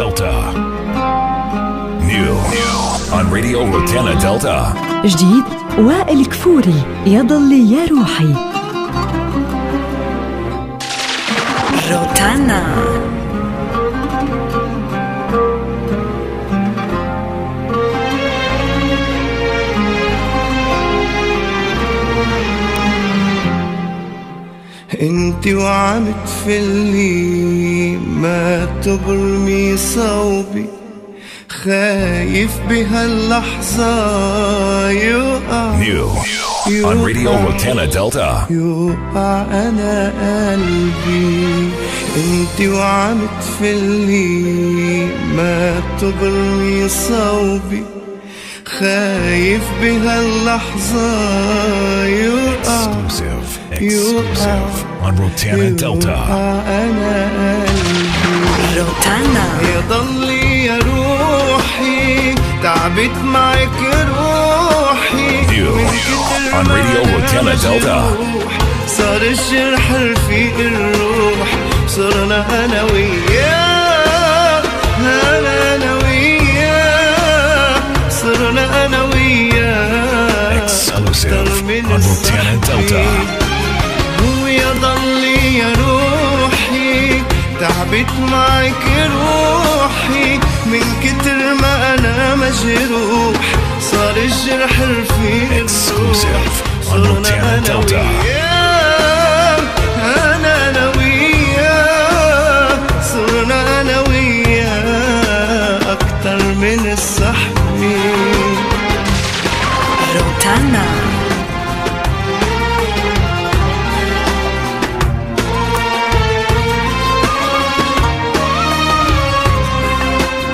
Delta. New on Radio Rotana Delta. جديد وائل كفوري يضل يا روحي. روتانا. انتي وعم تفلي ما تبرمي صوبي، خايف بهاللحظة يوقع on Radio Rotana Delta. يوقع أنا قلبي. انتي وعم تفلي ما تبرمي صوبي، خايف بهاللحظة يوقع on Rotana Delta. أنا قلبي روتانا. يضلي يا روحي تعبت معك روحي من كتر on Radio Rotana Delta. صار الجرح رفيق الروح، صرنا أنا وياه أنا وياه، صرنا أنا وياه Exclusive on Rotana Delta. ويضلي يا روحي تعبت معك روحي من كتر ما أنا مجروح، صار الجرح رفيق الروح، صرنا أنا وياه أنا وياه، صرنا أنا وياه أكتر من الصحبة. روتانا.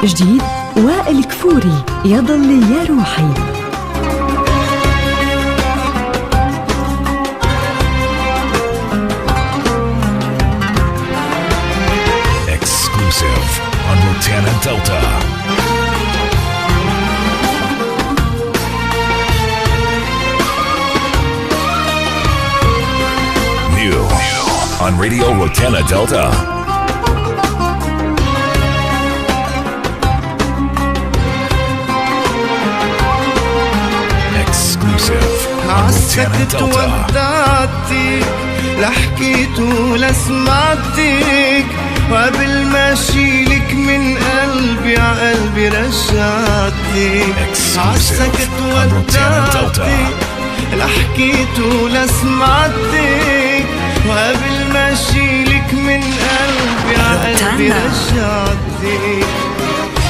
جديد وائل كفوري يضل يا روحي. Exclusive on Rotana Delta. New on Radio Rotana Delta. عالسكت ودعتك، لحكيت ولسمعتك، وقبل ما اشيلك من قلبي عقلبي رجعتك. عالسكت ودعتك، لحكيت ولسمعتك، وقبل ما اشيلك من قلبي عقلبي رجعتك.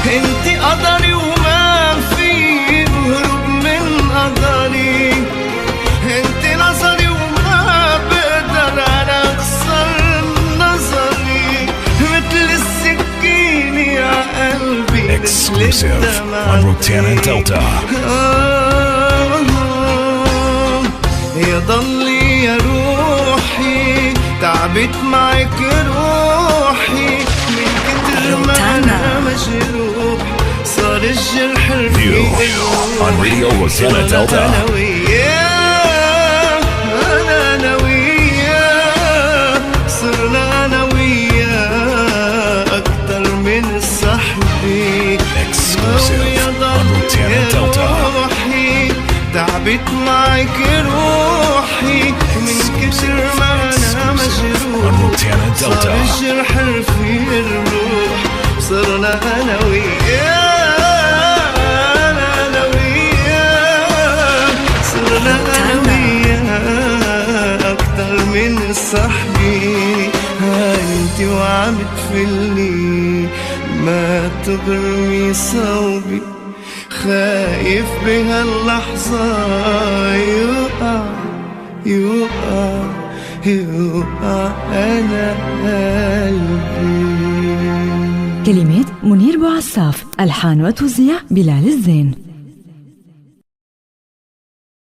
انتي قدري وما في هروب من قدري، انت نظري وما بقدر انا اخسر نظري، مثل السكين يا قلبي Exclusive on Rotana Delta. يضلي يا روحي تعبت معك روحي من كتر ما انا مجروح، صار الجرح رفيق on Radio Rotana Delta. أنا وياه أنا وياه، صرنا أنا وياه أكتر من الصحبة. Exclusive on Rotana Delta. روحي تعبت معك روحي من كتر ما أنا مجروح، صار الجرح رفيق الروح، صرنا أنا وياه أنا وياه، صرنا أنا وياه أكتر من صاحبي. انتي وعم تفلي ما تبرمي صوبي، خايف بهاللحظة يوقع أنا قلبي. كلمات منير بوعصاف، ألحان وتوزيع بلال الزين.